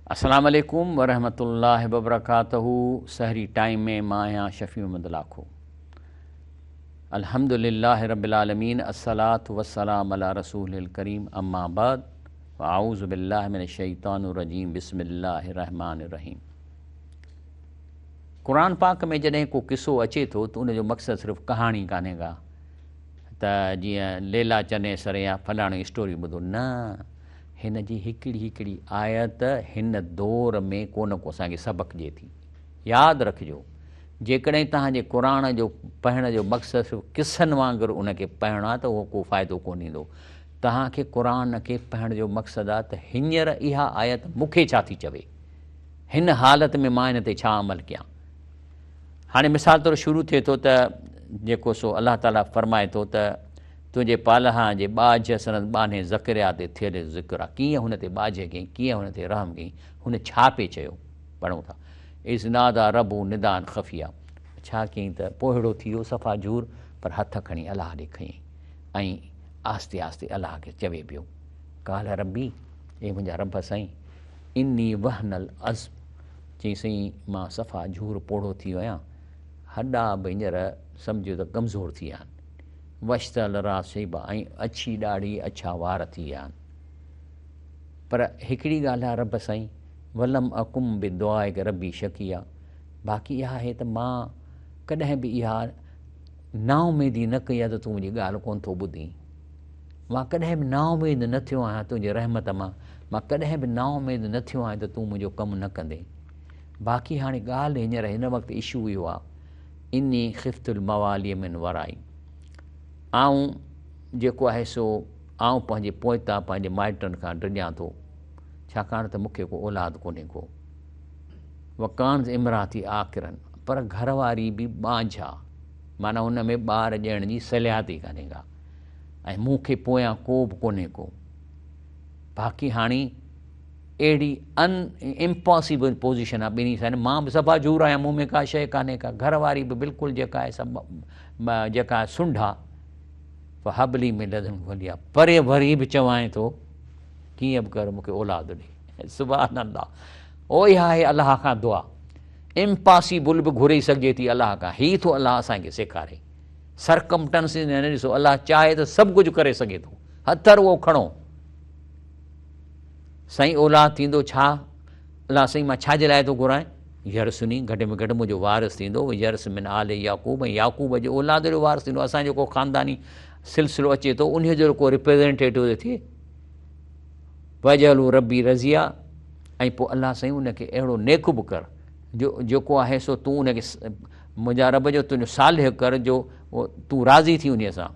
अस्सलाम वालेकुम वरहमतुल्लाहि वबरकातहू। सहरी टाइम में मां आहियां शफ़ी अहमद लाखो। अल्हम्दुलिल्लाहि रब्बिल आलमीन, अस्सलातु वस्सलाम अला रसूलिल करीम, अम्मा बाद, व आऊज़ु बिल्लाहि मिनश शैतानिर रजीम, बिस्मिल्लाहिर रहमानिर रहीम। क़ुरान पाक में जॾहिं को किस्सो अचे थो त उनजो मक़सदु सिर्फ़ु कहाणी कान्हे का त जीअं लैला चनेसर या फलाणी स्टोरी ॿुधो, न, हिन जी हिकिड़ी आयत हिन दौर में को न को असांखे सबक़ ॾिए थी। यादि रखिजो, जेकॾहिं तव्हांजे क़ुरान जो पढ़ण जो मक़सदु सिर्फ़ु किसनि वांगुरु उनखे पढ़णो आहे त उहो को फ़ाइदो कोन ईंदो। तव्हांखे क़ुरान खे पढ़ण जो मक़सदु आहे त हींअर इहा आयत मूंखे छा थी चवे, हिन हालत में मां हिन ते छा अमल कयां। हाणे मिसाल तौरु शुरू थिए थो त जेको सो अलाह ताला फरमाए थो त तुंहिंजे पालहा जे ॿाझ सनद ॿान्हे ज़करिया ते थियल ज़िक्र आहे। कीअं हुन ते ॿाझ कयईं, कीअं हुन ते रहम कयईं, हुन छा पे चयो, पढ़ूं था। इज़नादा रबू निदान ख़फ़िया, छा कयईं त पोहिड़ो थी वियो सफ़ा जूर, पर हथ खणी अलाह ॾे खयईं ऐं आस्ते आस्ते अलाह खे चवे पियो, काल रबी, ए मुंहिंजा रब साईं, इन्नी वहनल अज़्म, चई साईं मां सफ़ा जूर पोड़ो थी वियो आहियां, हॾा बि हींअर सम्झो त कमज़ोर थी विया आहिनि, वश्तल राशेबा, ऐं अछी ॾाढ़ी अछा वार थी विया आहिनि। पर हिकिड़ी ॻाल्हि आहे रब साईं, वलम अकुम बि दुआ आहे रबी शकी आहे। बाक़ी इहा आहे त मां कॾहिं बि इहा नाउमेदी न कई आहे त तूं मुंहिंजी ॻाल्हि कोन थो ॿुधी। मां कॾहिं बि नाउमेद न थियो आहियां तुंहिंजे रहमत मां कॾहिं बि नाउमेद न थियो आहियां त तूं मुंहिंजो कमु न कंदे। बाक़ी हाणे ॻाल्हि हींअर हिन वक़्तु इशू इहो आहे, इनी ख़िफ़्तुल मवालीअ मिन वराई, आऊं जेको आहे सो आऊं पंहिंजे पोइता पंहिंजे माइटनि खां डिॼां थो, छाकाणि त मूंखे को औलाद कोन्हे को। वकान इमराती आकिरनि, पर घरवारी बि ॿांझ आहे, माना हुन में ॿार ॾियण जी सलियात ई कान्हे का, ऐं मूंखे पोयां को बि कोन्हे को। बाक़ी हाणे अहिड़ी इम्पॉसिबल पोज़ीशन आहे ॿिन्ही सां, मां बि सफ़ा जूर आहियां, मूं में का शइ कान्हे का, घरवारी बि बिल्कुलु जेका आहे सभु जेका आहे सुंढ आहे, हबली में लदन वली आहे, परे वरी बि चवां थो कीअं बि कर मूंखे औलाद ॾे। सुभान अल्लाह, ओ इहा आहे अलाह खां दुआ। इम्पॉसिबल बि घुरे सघे थी अलाह खां, हीअ थो अलाह असांखे सेखारे। सरकमटेंसिस न ॾिसो, अलाह चाहे त सभु कुझु करे सघे थो, हथ उहो खणो। साईं औलाद थींदो छा, अलाह साईं मां छाजे लाइ थो घुराए, यरसुनी, घटि में घटि मुंहिंजो वारिस थींदो, यरस मिन आले याकूब, ऐं याकूब जो औलाद जो वारिस थींदो। असांजो को ख़ानदानी सिलसिलो अचे थो, उन जो को रिप्रेज़ेंटेटिव थिए, वजलू रबी रज़िया, ऐं पोइ अलाह साईं उनखे अहिड़ो नेक बि कर जेको आहे सो तूं उनखे मुंहिंजा रब जो तुंहिंजो सालिह कर जो तूं राज़ी थी उन सां।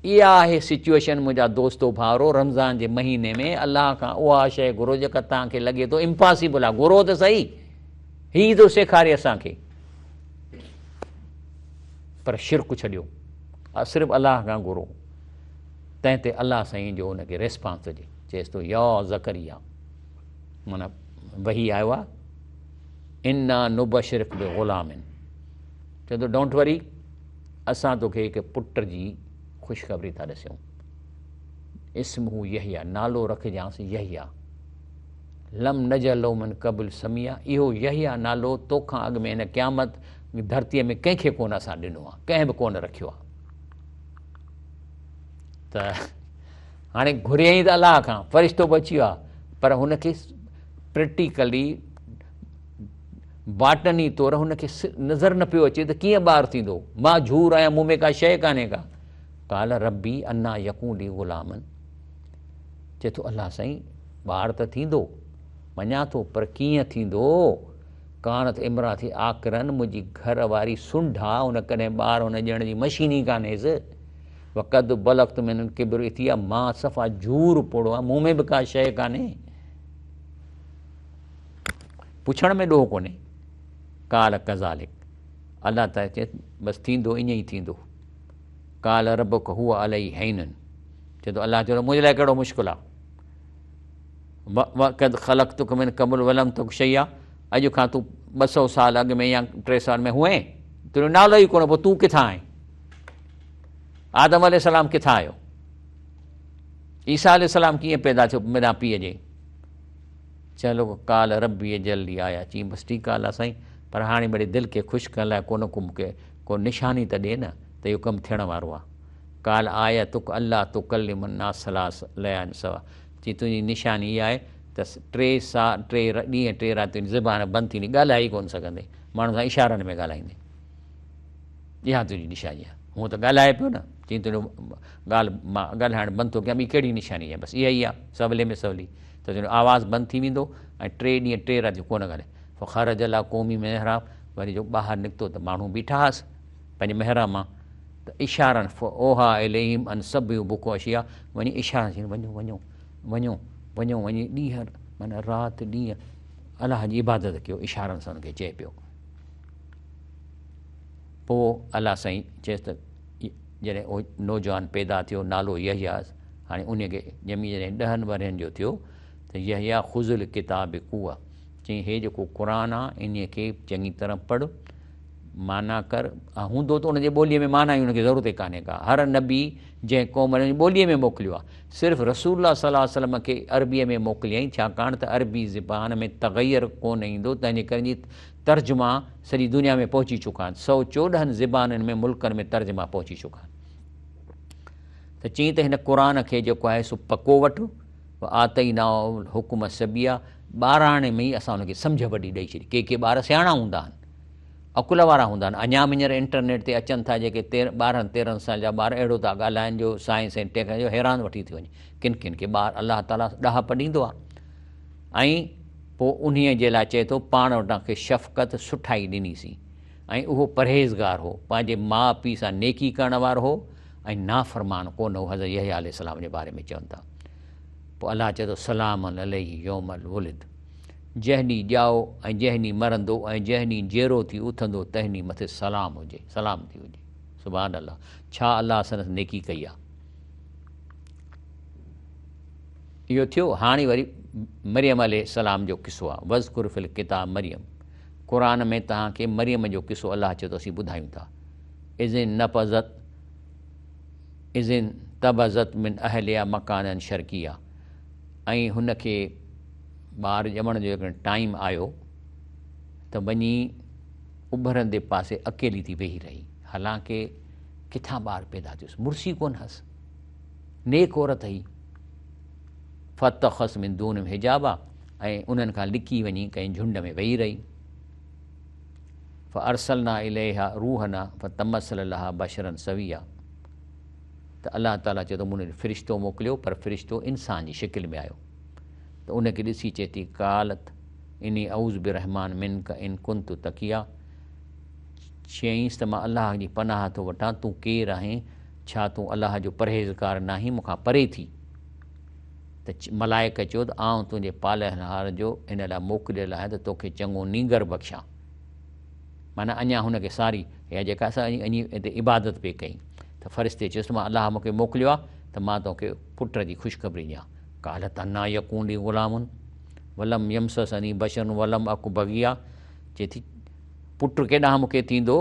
इहा आहे सिचुएशन मुंहिंजा दोस्तो भाउरो, रमज़ान जे महीने में अलाह खां उहा शइ घुरो जेका तव्हांखे लॻे थो इम्पॉसिबल आहे, घुरो त सही, हीअ थो सेखारे असांखे। पर शिरक छॾियो, सिर्फ़ु अलाह खां घुरो, तंहिं ते अलाह साईं जो हुनखे रिस्पॉन्स हुजे, चएसि थो या ज़करिया, माना वही आयो आहे, इन्ना नुबशिरक बि ग़ुलामिन, चए थो डोंट वरी, असां तोखे हिकु पुट जी ख़ुशख़बरी था ॾिसूं, इस्महू यहिया, नालो रखजांसि यहिया, लम नजलो मन क़बल समिया, इहो यहिया नालो तोखां अॻु में हिन क़यामत धरतीअ में कंहिंखे कोन असां ॾिनो आहे, कंहिं बि कोन रखियो आहे। त हाणे घुरियईं त अलाह खां, फ़रिश्तो बि अची वियो आहे, पर हुनखे प्रैक्टिकली बाटनी तौरु हुनखे नज़र न पियो अचे त कीअं ॿारु थींदो। मां झूर आहियां, मूं में का शइ कान्हे का। काल रबी अन्ना यकूली ग़ुलामन, चए थो अलाह साईं ॿारु त थींदो, मञा थो, पर कीअं थींदो। कानत इमराती आकिरनि, मुंहिंजी घर वारी सुंढ आहे, हुन कॾहिं ॿारु हुन ॾियण जी मशीन ई कान्हेसि। वक़द बलक़्त में किब्र थी आहे, मां सफ़ा जूर पोड़ो आहे, मूं में बि का शइ कान्हे, पुछण में ॾोह कोन्हे। काल कज़ालिक, अलाह त चए बसि थींदो, ईअं ई थींदो। काल रबक हुआ अलई हैनन, चए थो अलाह चयो मुंहिंजे लाइ कहिड़ो मुश्किल आहे। वक़द ख़लक़तुक मिन क़बल वलम तुक शैया, अॼु खां तूं 200 साल अॻु में या 3 साल में हुए, तुंहिंजो नालो ई कोन, पोइ तूं किथां आहीं। आदम अलैहिस्सलाम किथां आयो, ईसा अलैहिस्सलाम कीअं पैदा थियो बिना पीउ जे, चलो काल रबी जल्दी आया, चई बसि ठीकु आहे अला साईं, पर हाणे वरी दिलि खे ख़ुशि करण लाइ को मूंखे को निशानी त ॾिए न त इहो कमु थियण वारो आहे। काल आया तुक अलाह तो कल मना सलास लयान सवा, चई तुंहिंजी निशानी इहा आहे त 3 ॾींहं 3 राति तुंहिंजी ज़बान बंदि थींदी, ॻाल्हाए ई कोन सघंदे, माण्हू सां इशारनि में ॻाल्हाईंदे, इहा तुंहिंजी निशानी आहे। हूअं त ॻाल्हाए पियो न, चई तुंहिंजो ॻाल्हि मां ॻाल्हाइणु बंदि थो कयां, ॿी कहिड़ी निशानी आहे, बसि इहा ई आहे सवले में सवली, त तुंहिंजो आवाज़ु बंदि थी वेंदो ऐं 3 ॾींहं 3 राति कोन ॻाल्हाए। पोइ ख़रज अला क़ौमी महराब, वरी जो ॿाहिरि निकितो त माण्हू बीठा हुआसि पंहिंजे महराब मां, त इशारनि ओहा इलेहिम अन सभु बुको अशिया, वञी इशारा थी वञो वञो वञो वञो, वञी ॾींहं माना राति ॾींहं अलाह जी इबादत कयो, इशारनि सां हुनखे चए पियो। पोइ अलाह साईं चएसि त जॾहिं उहो नौजवान पैदा थियो, नालो यहया, हाणे उनखे ॼमी जॾहिं 10 वरहनि जो थियो त यहया ख़ुज़ुल किताब कुआ, चई हे जेको क़ुर आहे इन खे चङी तरह पढ़, माना कर, हूंदो त उनजे ॿोलीअ में माना ई उनखे ज़रूरत ई कान्हे का, हर नबी जंहिं क़ौम जी ॿोलीअ में मोकिलियो आहे, सिर्फ़ु रसूलुल्लाह सल्लल्लाहु अलैहि वसल्लम खे अरबीअ में मोकिलियईं, छाकाणि त अरबी ज़बान में तग़य्युर कोन ईंदो, तंहिंजे करे जी तर्जुमा सॼी दुनिया में पहुची चुका आहिनि, 114 ज़बाननि में मुल्कनि में तर्जुमा पहुची चुका आहिनि। त चई त हिन क़ुर खे जेको आहे सो पको वठि, आतई ना हुकुम सबिया, 12 में ई असां हुनखे सम्झ वॾी ॾेई छॾी। के ॿार सियाणा हूंदा आहिनि, अकुल वारा हूंदा आहिनि, अञा हींअर इंटरनेट ते अचनि था जेके 12-13 साल जा ॿार अहिड़ो था ॻाल्हाइनि जो साइंस ऐं टेक्नोलॉजी जो हैरान वठी थी वञे, किन किन खे ॿार अलाह ताला ॾाहप ॾींदो आहे। ऐं पोइ उन जे लाइ चए थो पाण वटां खे शफ़क़त सुठाई ॾिनीसीं, ऐं उहो परहेज़गार हो, पंहिंजे माउ पीउ सां नेकी करण वारो हो, ऐं नाफ़रमान कोन हो। हज़रत यहया अलैहिस्सलाम जे बारे में चवनि था। पोइ अलाह चए थो सलाम अलैहि यौमल वुलिद, जंहिं ॾींहुं ॼाओ ऐं जंहिं ॾींहुं मरंदो ऐं जंहिं ॾींहुं जेरो थी उथंदो तंहिं ॾींहुं मथे सलाम हुजे, सलाम थी हुजे। सुभान अल्लाह, छा अलाह संदसि नेकी कई आहे। इहो थियो। हाणे वरी मरियम अलैहिस्सलाम जो किसो आहे, वज़कुर फिल किताब मरियम, क़ुर में तव्हांखे मरियम जो किसो अलाह चए थो असीं ॿुधायूं था। इज़िन तबज़त मिन अहलिया मकानन शर्किया, ऐं हुनखे ॿार ॼमण जो जेकॾहिं टाइम आयो त वञी उभरंदे पासे अकेली थी वेही रही, हालांकि किथां ॿारु पैदा थियुसि, मुर्सी कोन हुअसि, नेक औरत हुई। फ़तख़स मिन दून हिजाबा, ऐं उन्हनि खां लिकी वञी कंहिं झुंड में वेही रही। फ़अरसलना इलैहा रूहना फ़तमसल लहा बशरन सविया, त अलाह ताला चए थो मूं फ़रिश्तो मोकिलियो, पर फ़रिश्तो इंसान जी शिकिल में आयो। त उनखे ॾिसी चए थी कालत इनी औज़ बिरहमान मिनक इन कुंतु तकिया, चयईंसि त मां अलाह जी पनाह थो वठां, तूं केरु आहीं, छा तूं अलाह जो परहेज़गार न आहीं, मूंखां परे थी। त मलाइक चयो त आउं तुंहिंजे पालनहार जो इन लाइ मोकिलियल आहे त तोखे चङो नींगर बख़्शां। माना अञा हुनखे सारी या जेका असां हिते इबादत पई कई, त फ़रिश्ते चयुसि मां अलाह मूंखे मोकिलियो आहे त मां तोखे पुट जी ख़ुशख़बरी ॾियां। कालत अना यकून ली ग़ुलामुन वलम यमससनी बशरन वलम अकु बग़िया, चए थी पुट केॾांहुं मूंखे थींदो,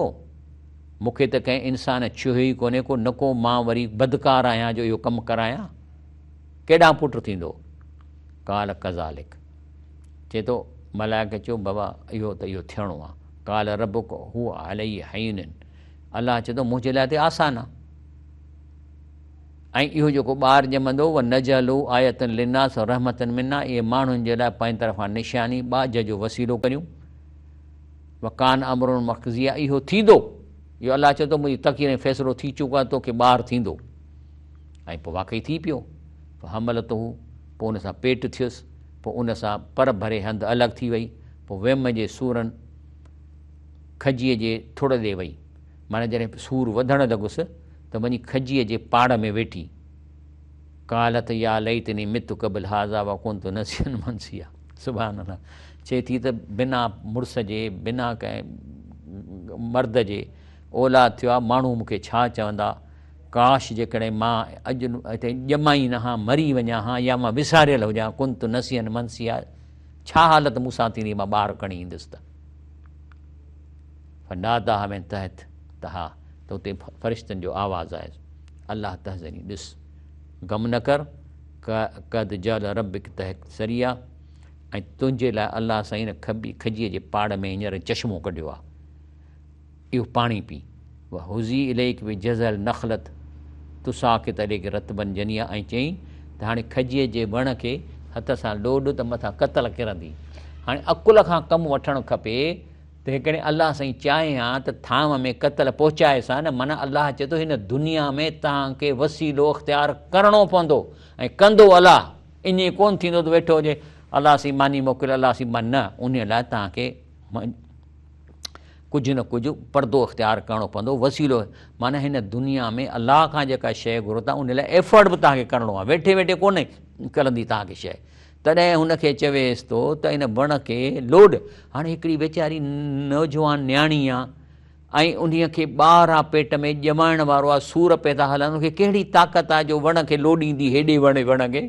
मूंखे त कंहिं इंसान छुयो ई कोन्हे को, न को मां वरी बदकार आहियां जो इहो कमु करायां, केॾांहुं पुटु थींदो। काल कज़ालिक, चए थो मलाइक चयो बाबा इहो त इहो थियणो आहे। काल रबुक हू अलई हय्युन, अलाह चए थो मुंहिंजे लाइ त आसान आहे। ऐं इहो जेको ॿारु ॼमंदो व नजलू आयतन लिनास रहमतन मिना, इहे माण्हुनि जे लाइ पंहिंजी तरफ़ां निशानी ॿाज जो वसीलो करियूं। वकान अमरुन मक़ज़िया, इहो थींदो, इहो अलाह चए थो मुंहिंजी तक़दीर में फ़ैसिलो थी चुको आहे, तोखे ॿारु थींदो। ऐं पोइ वाक़ई थी पियो। पोइ हमलत हू, पोइ उन सां पेट थियुसि, पोइ उन सां पर भरे हंधि अलॻि थी वई, पोइ वियम जे सूरनि खजीअ जे थुड़ ॾे वई, माना जॾहिं सूरु वधणु लॻुसि त वञी खजीअ जे पाड़ में वेठी। कालत या लईतनी मितु क़बिल हाज़ा व कुंतु नसियन मनसिया, सुभान अल्लाह, चए थी त बिना मुड़ुस जे बिना कंहिं मर्द जे औलाद थियो आहे, माण्हू मूंखे छा चवंदा, काश जेकॾहिं मां अॼु हिते ॼमाई न हा, मरी वञा हा, या मां विसारियल हुजां, कुंतु नसियन मनसिया, छा हालत मूंसां थींदी मां ॿारु खणी ईंदुसि त। फनादा में तहत त हा, त उते फ़रिश्तनि जो आवाज़ु आहे, अलाह तहज़नी, ॾिस गम न कर, कद जल रबिक तहत सरिया, ऐं तुंहिंजे लाइ अलाह साईं न खजीअ जे पाड़ में हींअर चश्मो कढियो आहे, इहो पाणी पी। हुज़ी इलेक बि जज़ल नख़लत तुसा खे तॾहिं खे रतबन जनिया, ऐं चयईं त हाणे खजीअ जे वण खे हथ सां लोॾ त मथां कतल किरंदी। हाणे अकुल खां कमु वठणु खपे त हिकिड़े अलाह साईं चाहे हा त थांव में कतल पहुचाए सां न, माना अलाह चए थो हिन दुनिया में तव्हांखे वसीलो इख़्तियार करिणो पवंदो ऐं कंदो अलाह, ईअं कोन थींदो त वेठो हुजे अलाह सी मानी मोकिल अलाह सी मान, न, उन लाइ तव्हांखे कुझु न कुझु परदो इख़्तियार करिणो पवंदो, वसीलो। माना हिन दुनिया में अलाह खां जेका शइ घुरो था उन लाइ एफर्ट बि तव्हांखे करिणो आहे, वेठे वेठे कोन्हे करंदी तव्हांखे शइ। तॾहिं हुनखे चवेसि थो त इन वण खे लोड। हाणे हिकिड़ी वीचारी नौजवान न्याणी आहे ऐं उन्हीअ खे ॿार आहे पेट में, ॼमाइण वारो आहे, सूर पिया था हलनि, उनखे कहिड़ी ताक़त आहे जो वण खे लोॾींदी हेॾे वण खे।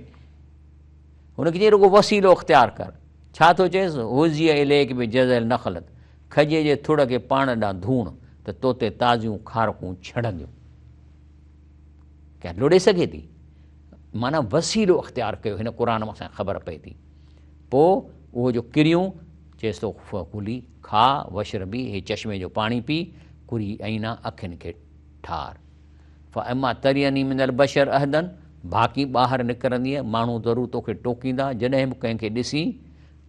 हुनखे चई रुगो वसीलो इख़्तियार कर। छा थो चएसि? हुज़ीअ इलेक बि जज़ल नख़लत, खजे जे थुड़ खे पाण ॾांहुं धूण त तोते ताज़ियूं खारकूं छॾंदियूं। क्या लोॾे सघे थी? माना वसीलो इख़्तियार कयो, हिन क़ुर मां असांखे ख़बर पए थी। पोइ उहो जो किरियूं चएसि थो कुली खा वशरबी, हे चश्मे जो पाणी पी, कुरी ऐना अखियुनि खे ठार। फ़अमा तरियनी मिनल बशर अहदन, बाक़ी ॿाहिरि निकिरंदीअ माण्हू ज़रूरु तोखे टोकींदा, जॾहिं बि कंहिंखे ॾिसी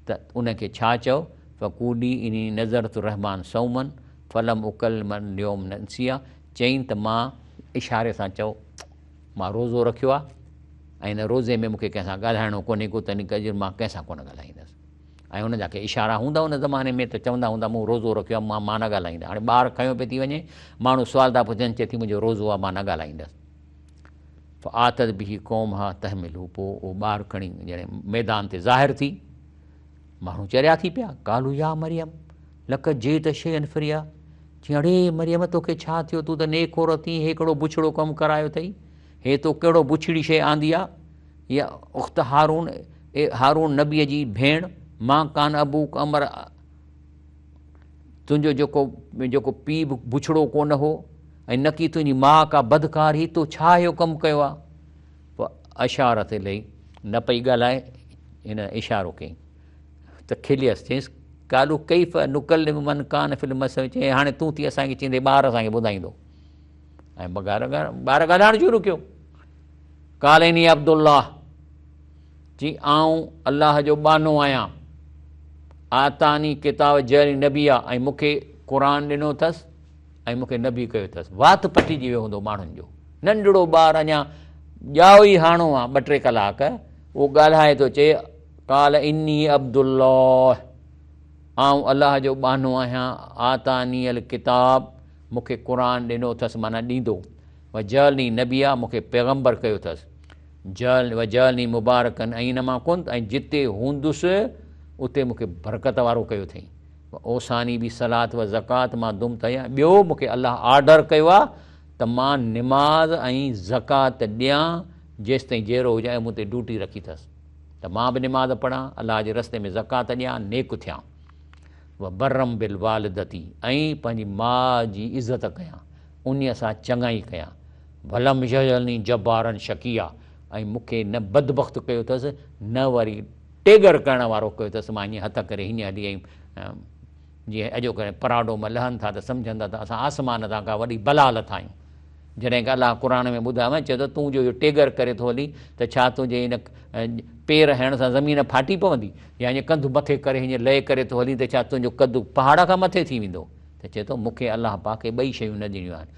त उनखे छा चओ? फ़कूली इनी नज़रत रहमान सौमन फलम उकल मन ल्योम नंसिया, चयईं त मां इशारे सां चओ मां रोज़ो रखियो आहे ऐं हिन रोज़े में मूंखे कंहिंसां ॻाल्हाइणो कोन्हे को, तनी कजे मां कंहिंसां कोन ॻाल्हाईंदुसि। ऐं हुन जा के इशारा हूंदा उन ज़माने में त चवंदा हूंदा मूं रोज़ो रखियो आहे, मां न ॻाल्हाईंदा। हाणे ॿार खयो पियो थी वञे, माण्हू सुवाल था पुछनि, चए थी मुंहिंजो रोज़ो आहे, मां न ॻाल्हाईंदुसि। आतत बि क़ौम हा तहमिलू, पोइ उहो ॿारु खणी ॼणे मैदान ते ज़ाहिर थी, माण्हू चरिया थी पिया। कालू या मरियम लक जे त शइ फिरिया, चई अड़े मरियम तोखे छा थियो, तूं त नेकोर थी, हे हिकिड़ो बुछड़ो कमु करायो अथई, हे तो कहिड़ो बुछड़ी शइ आंदी आहे? इहा उख़्त हारून, हारून नबीअ जी भेण, मां कान अबू अमर, तुंहिंजो जेको पीउ बि बुछड़ो कोन हो ऐं न की तुंहिंजी माउ का बदकार ही, तो छा इहो कमु कयो आहे? पोइ अशारत लही न पई ॻाल्हाए, हिन इशारो कयईं त खिलियसि, चयईंसि कालू कईफ़ नुकल मन कान फिल्म, चई हाणे तूं थी असांखे चईंदे ॿार असांखे ॿुधाईंदो। ऐं ॿार ॻाल्हाइणु शुरू कयो। कालेनी अब्दुल्लाह, जी आऊं अलाह जो बानो आहियां, आतानी किताब जल नबी आहे, ऐं मूंखे क़ुर ॾिनो अथसि ऐं मूंखे नबी कयो अथसि। वात पटिजी वियो हूंदो माण्हुनि जो, नंढड़ो ॿारु अञा ॼाओ ई हाणो आहे 2-3 कलाक, उहो ॻाल्हाए थो चए काल इन्नी अब्दुल्लाह, आऊं अलाह जो बानो आहियां, आतानी अल किताब, मूंखे क़ुर ॾिनो अथसि माना ॾींदो, वजलनी नबी आहे, मूंखे पैगम्बर कयो अथसि, वजलनी मुबारकन, ऐं इन मां कोन, ऐं जिते हूंदुसि उते मूंखे बरकत वारो कयो अथई। ओसानी बि सलात व ज़कात, मां दुम तयां। ॿियो मूंखे अलाह ऑडर कयो आहे त मां निमाज़ ऐं ज़कात ॾियां जेसि ताईं जहिड़ो हुजे, ऐं मूं ते ड्यूटी रखी अथसि त मां बि निमाज़ पढ़ां, अलाह जे रस्ते में ज़कात ॾियां, नेक थियां। व बर्रम बिल वालिदती, ऐं पंहिंजी माउ जी इज़त कयां, उन सां चङाई कयां। भलम यजलनी जब्बारन शकिया, ऐं मूंखे न बदबख़्त कयो अथसि न वरी टेगर करण वारो कयो अथसि। मां ईअं हथ करे हीअं हली आई, जीअं अॼोकल्ह पराडो में लहनि था त सम्झंदा त असां आसमान तां का वॾी बला लथा आहियूं, जॾहिं की अलाह क़ुर में ॿुधायो चए थो तूं जो इहो टेगर करे थो हली त छा तुंहिंजे इन पेर हणण सां ज़मीन फाटी पवंदी, या ईअं कंधु मथे करे हीअं लहे करे थो हली त छा तुंहिंजो कदु पहाड़ खां मथे थी वेंदो? त चए थो मूंखे अलाह पाक खे ॿई शयूं न ॾिनियूं आहिनि।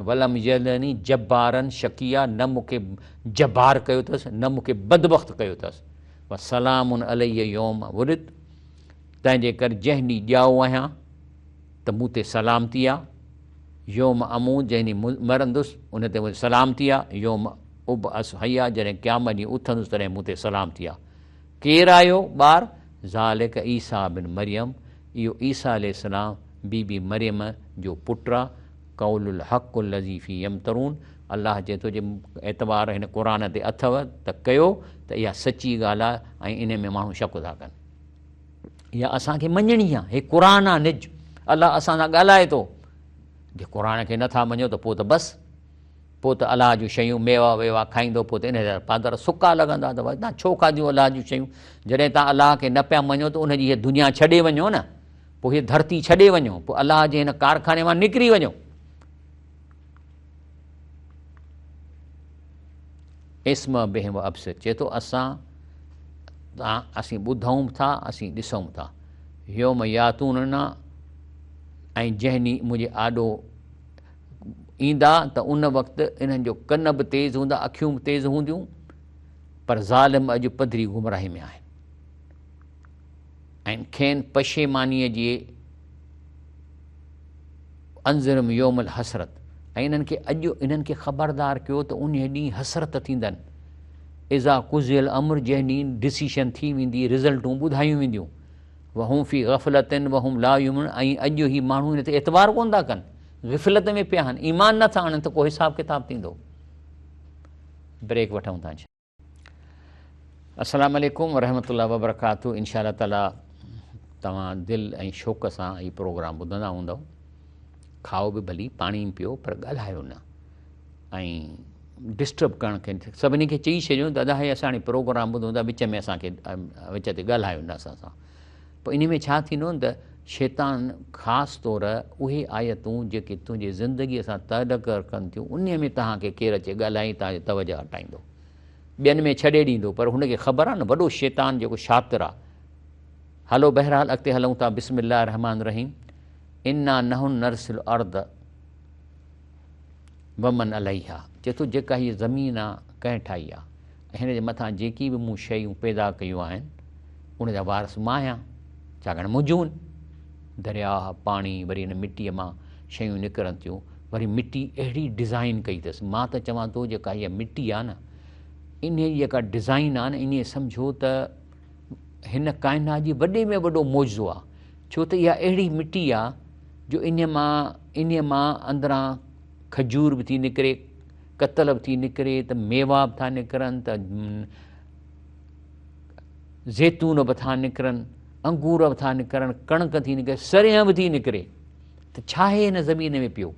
वलम यलनी जब्बारन शकिया, न मूंखे जब्बार कयो अथसि न मूंखे बदबख़्त कयो अथसि। व सलामुन अलैय यौम वुलिद, तंहिंजे करे जंहिं ॾींहुं ॼाओ आहियां त मूं ते सलामती आहे। योम अमू, जंहिं ॾींहुं मरंदुसि उन ते मुंहिंजी सलामती आहे। योम उब अस हया, जॾहिं क़यामत ॾींहुं उथंदुसि तॾहिं मूं ते सलामती आहे। केरु आयो ॿारु? ज़ालिक ईसा बिन मरियम, इहो ईसा अलैहिस्सलाम बीबी मरियम जो पुटु आहे। कौलुल हक़ुल लज़ी फी यमतरून, अलाह चए थो जे एतबार हिन क़ुर ते अथव त कयो, त इहा सची ॻाल्हि आहे ऐं इन में माण्हू शक था कनि। इहा असांखे मञणी आहे, हे क़ुर आहे निज, अलाह असां सां ॻाल्हाए थो। जे क़ुर खे नथा मञो त पोइ त बसि, पोइ त अलाह जूं शयूं मेवा वेवा खाईंदो, पोइ त इन जा पादर सुका लॻंदा त भई तव्हां छो खाधियूं अलाह जूं शयूं? जॾहिं तव्हां अलाह खे न पिया मञो त उनजी हीअ दुनिया छॾे वञो न, पोइ हीअ धरती छॾे वञो, पोइ अलाह जे हिन कारखाने मां निकिरी वञो। इस्म बेहिम अब्सिर चए थो असीं ॿुधूं था, असीं ॾिसूं था। योम यातून ऐं जंहिं ॾींहुं मुंहिंजे आॾो ईंदा त उन वक़्तु इन्हनि जो कन बि तेज़ हूंदा, अखियूं बि तेज़ हूंदियूं, पर ज़ालिम अॼु पधरी गुमराही में आहिनि ऐं खेनि पशेमानीअ जी अंज़रम योमल हसरत, ऐं इन्हनि खे अॼु इन्हनि खे ख़बरदार कयो त उन ॾींहुं हसरत थींदनि। इज़ा कुज़ियल अमर, जंहिं ॾींहुं डिसीशन थी वेंदी, रिज़ल्टूं ॿुधायूं वेंदियूं। वहूं फ़ी ग़फ़लतिन वहूं ला युमिन, ऐं अॼु ई माण्हू हिन ते एतवार कोन था कनि, ग़फ़लत में पिया आहिनि, ईमान नथा आणनि त को हिसाब किताब थींदो। ब्रेक वठूं था। अस्सलामु अलैकुम वरहमतुल्लाहि वबरकातुहू। इंशा अल्लाह ताला तव्हां दिलि ऐं शौक़ सां हीउ प्रोग्राम ॿुधंदा हूंदव। खाओ बि भली, पाणी बि पियो, पर ॻाल्हायो न ऐं डिस्टर्ब करणु कंहिं सभिनी खे चई छॾियो दादा हे असां हाणे प्रोग्राम ॿुधूं था, विच में असांखे विच ते ॻाल्हायो न असां सां। पोइ इन में छा थींदो न त शैतान ख़ासि तौरु उहे आयतूं जेके तुंहिंजे ज़िंदगीअ सां तअलुक़ रखनि थियूं, उन में तव्हांखे केरु अचे ॻाल्हाई तव्हांजो तवजो हटाईंदो, ॿियनि में छॾे ॾींदो, पर हुनखे ख़बर आहे न वॾो शैतान जेको शातिर आहे। हलो बहरहाल अॻिते हलूं था। बिस्मिल्लाह रहमान रहीम। इन्ना नहुन नरसिल अर्द वमन अलैहा, चए थो जेका हीअ ज़मीन आहे कंहिं ठाही आहे, ऐं हिन जे मथां जेकी बि मूं शयूं पैदा कयूं आहिनि उनजा वारस मां आहियां, छाकाणि मुंहिंजूं दरिया पाणी, वरी हिन मिटीअ मां शयूं निकिरनि थियूं, वरी मिटी अहिड़ी डिज़ाइन कई अथसि। मां त चवां थो जेका हीअ मिटी आहे न, इन जी जेका डिज़ाइन आहे न, इन सम्झो त हिन काइनात जी वॾे में वॾो मौजो आहे, छो त इहा अहिड़ी मिटी आहे जो इन मां अंदरां खजूर बि थी निकिरे, कतल बि थी निकिरे, त मेवा बि था निकिरनि, त ज़ैतून बि था निकिरनि, अंगूर बि था निकिरनि, कणक थी निकिरे, सरियं बि थी निकिरे। त छा आहे हिन ज़मीन में पियो?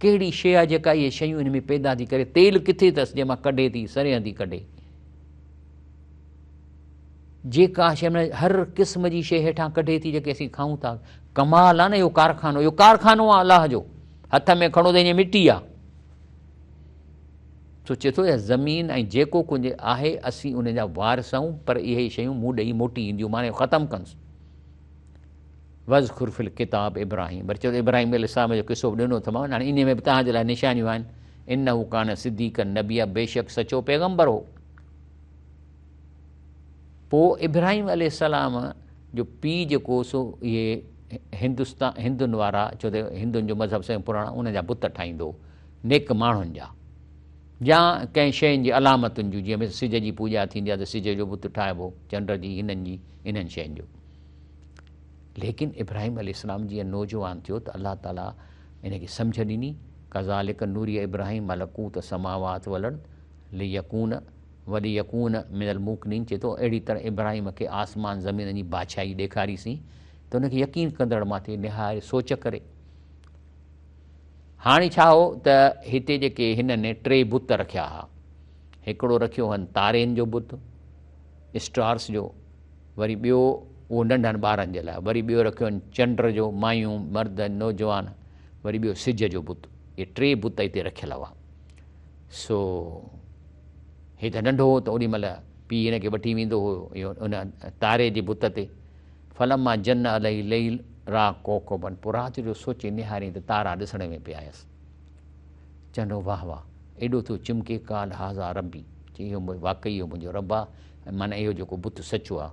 कहिड़ी शइ आहे जेका इहे शयूं हिन में पैदा थी करे? तेल किथे अथसि जंहिंमां कढे थी, सरियं थी कढे। जेका शइ में हर क़िस्म जी शइ हेठां कढे थी जेके असीं खाऊं था। कमाल आहे न इहो कारखानो, इहो कारखानो आहे अलाह जो, हथ में खणो त ईअं मिटी आहे। सोचे थो इहा ज़मीन ऐं जेको कुझु आहे असीं उन जा वारिस आहियूं, पर इहे शयूं मूं ॾेई मोटी ईंदियूं, माने ख़तमु कंसि। वज़कुर फिल किताब इब्राहिम, वरी चयो इब्राहिम अलैहिस्सलाम जो किसो ॾिनो अथमांव, हाणे इन में बि तव्हांजे लाइ निशानियूं आहिनि। इन्नहु कान सिद्दीक़न नबिया, बेशक सचो पैगंबर हो। पोइ इब्राहिम अलैहिस्सलाम जो पीउ जेको सो इहे हिंदुनि वारा, छो त हिंदुनि जो मज़हब सां पुराणा, उनजा बुत ठाहींदो नेक माण्हुनि जा, या कंहिं शयुनि जी अलामतुनि जूं, जीअं सिज जी पूॼा थींदी आहे त सिज जो बुत ठाहिबो, चंड जी, इन्हनि शयुनि जो। लेकिन इब्राहिम अलैहिस्सलाम जीअं नौजवान थियो त अलाह ताला इनखे सम्झ ॾिनी। कज़ालिक नूरी इब्राहिम मलकूत समावात वलद लियकून वॾी यकून मिनल मूकनीन, चए थो अहिड़ी तरह इब्राहिम खे आसमान ज़मीन जी बादशाही ॾेखारीसीं त हुनखे यकीन कंदड़ माथे निहारे सोच करे। हाणे छा हो त हिते जेके हिननि 3 बुत रखिया हुआ। हिकिड़ो रखियो हनि तारेनि जो बुत, स्टार्स जो, वरी ॿियो उहो नंढनि ॿारनि जे लाइ, वरी ॿियो रखियो हनि चंड जो, मायूं मर्द नौजवान, वरी ॿियो सिज जो बुत। इहे 3 बुत हिते रखियल हुआ। सो हे त नंढो हो त ओॾी महिल पीउ हिन खे वठी वेंदो हुओ इहो उन तारे जे बुत ते। फलम मां जन अलाई लही रा कोकोबन, पोइ राति जो सोचे निहारी त तारा ॾिसण में पिया आयसि। चवंदो वाह वाह एॾो थियो चिमके, काल हाज़ा रबी, चई इहो वाक़ई इहो मुंहिंजो रब आहे, माना इहो जेको बुत सचो आहे।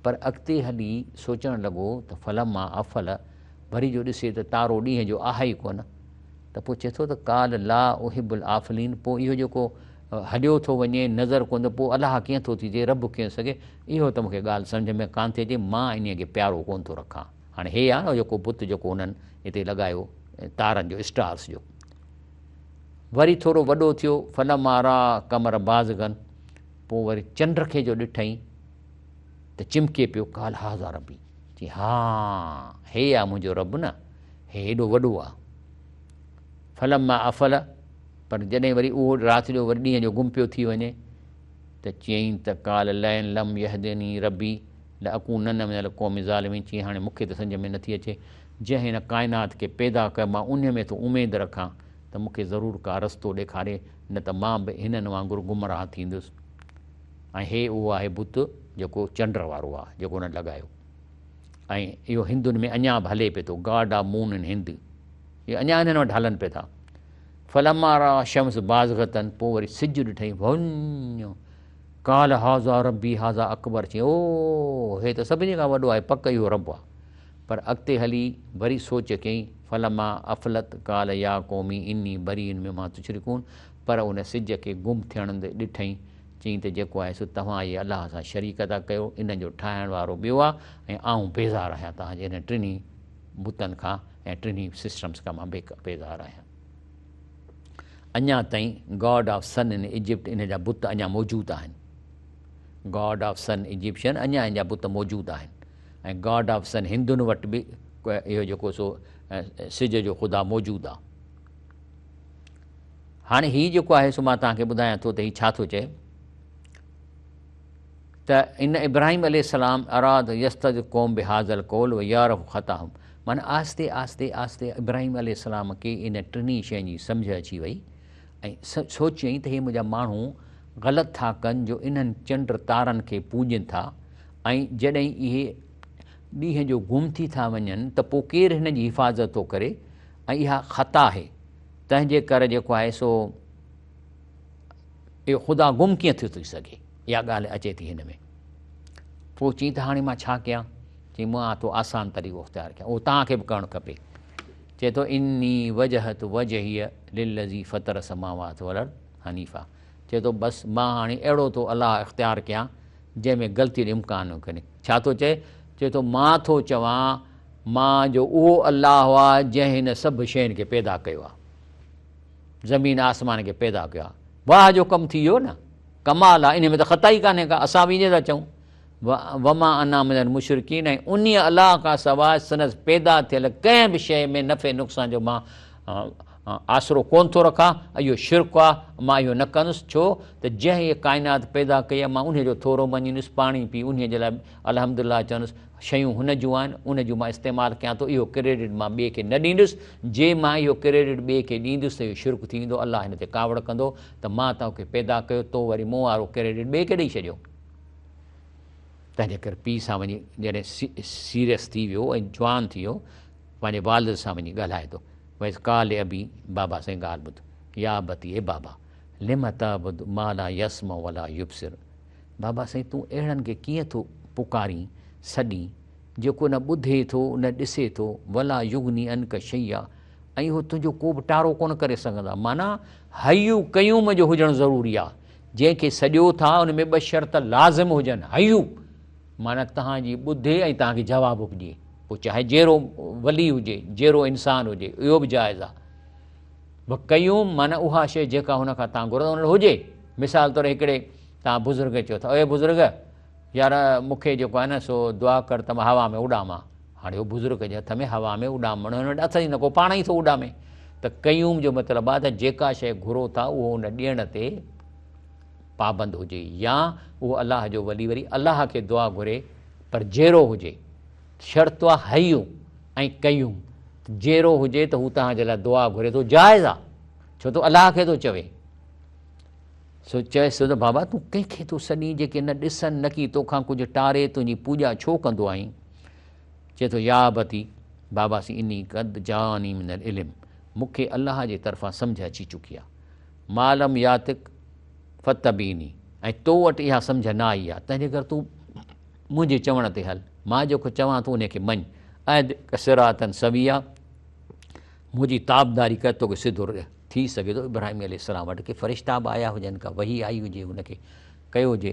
पर अॻिते हली सोचणु लॻो त फलम मां अफल, वरी जो ॾिसे त तारो ॾींहं जो आहे ई कोन, त पोइ चए थो त काल ला उहिबुल आफलीन, पोइ इहो जेको हलियो थो वञे नज़र कोन, पोइ अलाह कीअं थो थी थिए, रब कीअं सघे, इहो त मूंखे ॻाल्हि सम्झ में कान थी अचे, मां इन खे प्यारो कोन थो रखां। हाणे हे आहे न जेको बुत जेको हुननि हिते लॻायो तारनि जो, स्टार्स जो। वरी थोरो वॾो थियो, फल मारा कमर बाज़गन, पोइ वरी चंड खे जो ॾिठईं त चिमके पियो, काल हाज़ा रबी, चई हा हे आहे मुंहिंजो रब न, हे हेॾो वॾो आहे। फलम मां अफल, पर जॾहिं वरी उहो राति जो वरी ॾींहं जो गुम पियो थी वञे त चयईं त काल लैन लम यहदनी रबी ल अकूनन मिनल क़ौमि ज़ालिमीन, चईं हाणे मूंखे त सम्झ में नथी अचे, जंहिं हिन काइनात खे पैदा कयो मां उन में थो उमेदु रखां त मूंखे ज़रूरु का रस्तो ॾेखारे, न त मां बि हिननि वांगुरु गुमराह थींदुसि। ऐं हे उहो आहे बुत जेको चंड वारो आहे, जेको हुन लॻायो। ऐं इहो हिंदुनि में अञा बि हले पियो थो, God of moon in Hind, इहे अञा हिननि वटि हलनि पिया था। फलमारा शम्स बाज़गतन, पोइ वरी सिज ॾिठईं वञो, काल हाज़ा रबी हाज़ा अकबर, चई ओ हे त सभिनी खां वॾो आहे, पक इहो रब आहे। पर अॻिते हली वरी सोच कयईं, फलमा अफ़लत काल या क़ौमी इन्नी बरीन में मां तुशरिकून, पर उन सिज खे गुम थियण ॾिठईं, चईं त जेको आहे सो तव्हां इहे अलाह सां शरीक था कयो, इन जो ठाहिण वारो ॿियो आहे ऐं आऊं बेज़ार आहियां तव्हांजे हिन टिनी बुतनि खां ऐं टिनी सिस्टम्स खां मां बेज़ार आहियां। अञा ताईं God of sun in Egypt, इन जा बुत अञा मौजूदु आहिनि। गॉड ऑफ सन इजिप्शियन, अञा इन जा बुत मौजूदु आहिनि। ऐं गॉड ऑफ सन हिंदुनि वटि बि इहो जेको सो सिज जो ख़ुदा मौजूदु आहे। हाणे हीउ जेको आहे सो मां तव्हांखे ॿुधायां थो त हीउ छा थो चए त इन इब्राहिम अलैहिस्सलाम अराद यस्तद क़ौम बिहाज़ल कौल व यारफ़ ख़ताहुम, माना आहिस्ते आहिस्ते आहिस्ते इब्राहिम अलैहिस्सलाम खे इन टिनी शयुनि जी सम्झ अची वई ऐं सोचियईं त हे मुंहिंजा माण्हू ग़लति था कनि जो इन्हनि चंड तारनि खे पूॼनि था, ऐं जॾहिं इहे ॾींहं जो गुम थी था वञनि त पोइ केरु हिन जी हिफ़ाज़त थो करे, ऐं इहा ख़ता आहे, तंहिंजे करे जेको आहे सो इहो ख़ुदा गुम कीअं थियो थी सघे, इहा ॻाल्हि अचे थी हिन में। पोइ चई त हाणे मां छा कयां, चई मां तो आसान तरीक़ो इख़्तियार कयां, उहो तव्हांखे बि करणु खपे। चए थो इन्नी वजहत वजहिय लिल्लज़ी फ़तर समावात वल अर्द हनीफ़ा, चए थो बसि मां हाणे अहिड़ो थो अलाह इख़्तियार कयां जंहिंमें ग़लती जो इम्कान कोन्हे। छा थो चए, चए थो मां थो चवां मां जो उहो अलाह आहे जंहिं हिन सभु शयुनि खे पैदा कयो आहे, ज़मीन आसमान खे पैदा कयो आहे। वाह जो कमु थी वियो न, कमाल आहे, इन में त ख़ता ई कान्हे का, असां बि ईअं था चऊं वमा अना मिनल मुशरिकीन, ऐं उन अलाह खां सवाइ सनस पैदा थियल कंहिं बि शइ में नफ़े नुक़सान जो मां आसिरो कोन थो रखां, इहो शिरक आहे, मां इहो न कंदुसि। छो त जंहिं इहे काइनात पैदा कई आहे मां उन जो थोरो मञींदुसि, पाणी पी उन जे लाइ अल्हम्दुलिल्लाह चवंदुसि, शयूं हुन जूं आहिनि उन जूं मां इस्तेमालु कयां थो, इहो क्रेडिट मां ॿिए खे न ॾींदुसि। जे मां इहो क्रेडिट ॿिए खे ॾींदुसि त इहो शिरक थींदो, अलाह हिन ते कावड़ कंदो त मां तव्हांखे पैदा कयो, तो वरी मूं वारो क्रेडिट ॿिए खे ॾेई छॾियो। तंहिंजे करे पीउ सां वञी जॾहिं सीरियस थी वियो ऐं जवान थी वियो, पंहिंजे वालिद सां वञी ॻाल्हाए थो, वैसे काल अबी, बाबा साईं ॻाल्हि ॿुध, या बती ए बाबा लिम ताबुद मा ला यस्मा वला युबसिर, बाबा साईं तूं अहिड़नि खे कीअं थो पुकारीं सॾीं जेको न ॿुधे थो न ॾिसे थो, वला युगनी अनक शैया, ऐं उहो तुंहिंजो को बि टारो कोन करे सघंदा। माना हयू कयूम जो हुजणु ज़रूरी आहे, जंहिंखे सॼो था उन में ॿ शर्त लाज़िम हुजनि। हयू माना तव्हांजी ॿुधे ऐं तव्हांखे जवाबु बि ॾिए, पोइ चाहे जहिड़ो वली हुजे जहिड़ो इंसानु हुजे, इहो बि जाइज़ आहे। व कयूम माना उहा शइ जेका हुन खां तव्हां घुरो हुजे। मिसाल तौरु हिकिड़े तव्हां बुज़ुर्ग चओ था, अरे बुज़ुर्ग यार मूंखे जेको आहे न सो दुआ कर त मां हवा में उॾामां, हाणे उहो बुज़ुर्ग जे हथ में हवा में उॾामणु हुन वटि हथ ई न को, पाण ई थो उॾामे। त कयूम जो मतिलबु आहे त जेका शइ घुरो था उहो हुन ॾियण ते पाबंद हुजे, या उहो अलाह जो वली वरी अलाह खे दुआ घुरे पर जहिड़ो हुजे। शर्त आहे हयू ऐं कयूम, जहिड़ो हुजे त हू तव्हांजे लाइ दुआ घुरे थो, जाइज़ आहे, छो त अलाह खे थो चवे। सो चएसि त बाबा तूं कंहिंखे थो सॾीं जेके न ॾिसनि न की तोखां कुझु टारे, तुंहिंजी पूॼा छो कंदो आहीं। चए थो या बती बाबा सी इनी कद जानी मिनल इल्म, मूंखे अलाह जे तरफ़ां सम्झ अची चुकी आहे। मालम यातिक फतबीनी, ऐं तो वटि इहा सम्झ न आई आहे, तंहिंजे करे तूं मुंहिंजे चवण ते हल, मां जेको चवां तूं उनखे मञ। ऐं सिरातन सविया, मुंहिंजी ताबदारी कर तोखे सिधो थी सघे थो। इब्राहिम अलैहिस्सलाम वटि के फ़रिश्ता बि आया हुजनि, का वही आई हुजे, हुनखे कयो हुजे,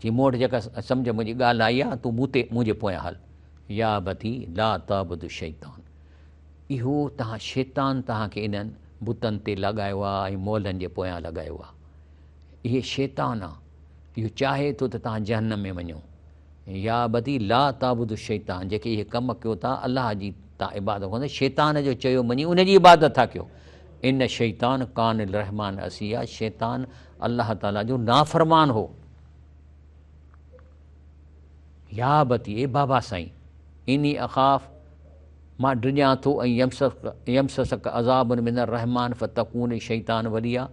जी मूं वटि जेका सम्झ मुंहिंजी ॻाल्हि आई आहे तूं मुंहिंजे पोयां हल। या बती ला ताबुद शैतान, इहो तव्हां शैतान तव्हांखे इन्हनि बुतनि ते लॻायो आहे ऐं मोलनि जे पोयां लॻायो आहे। इहे शैतान आहे, इहो चाहे थो त तव्हां जहन्नम में वञो। या बदी ला ताबुद शैतान, जेके इहे कमु कयो था अलाह जी तव्हां इबादत कंदो, शैतान जो चयो मञी उनजी इबादत था कयो। इन शैतान कान रहमान असिया, शैतान अल्लाह ताला जो नाफ़रमान हो। या बती ए बाबा साईं, इनी अख़ाफ़ मां डिॼां थो ऐं यमसक अज़ाबुन मिनर रहमान फ़तकून शैतान वलिया,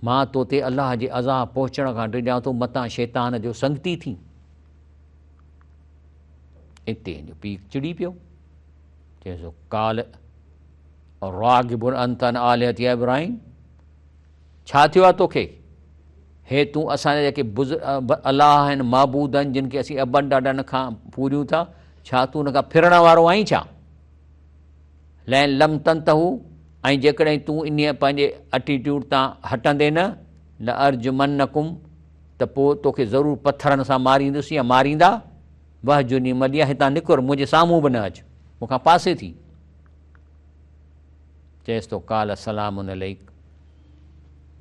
मां तो ते अलाह जे अज़ाब पहुचण खां डिॼां थो मतां शैतान जो संगती थी। इते जो पीउ चिड़ी पियो, चएसि थो काल रागिबुन अंतन आलियत या इब्राहिम, छा थियो आहे तोखे? हे तूं असांजा जेके अलाह आहिनि, महबूद आहिनि, जिन खे असीं अबनि ॾाॾनि खां पूॼूं था, छा तूं उन खां फिरण वारो आहीं छा? लैन लम तंतहू, ऐं जेकॾहिं तूं इन पंहिंजे एटीट्यूड तां हटंदे न, ल अर्जुमन्नकुम, त पोइ तोखे ज़रूरु पथरनि सां मारींदुसि या मारींदा। वहजुनी मलिया, हितां निकुर, मुंहिंजे साम्हूं बि न अचु, मूंखां पासे थी। चएसि थो काल सलामुन अलैक,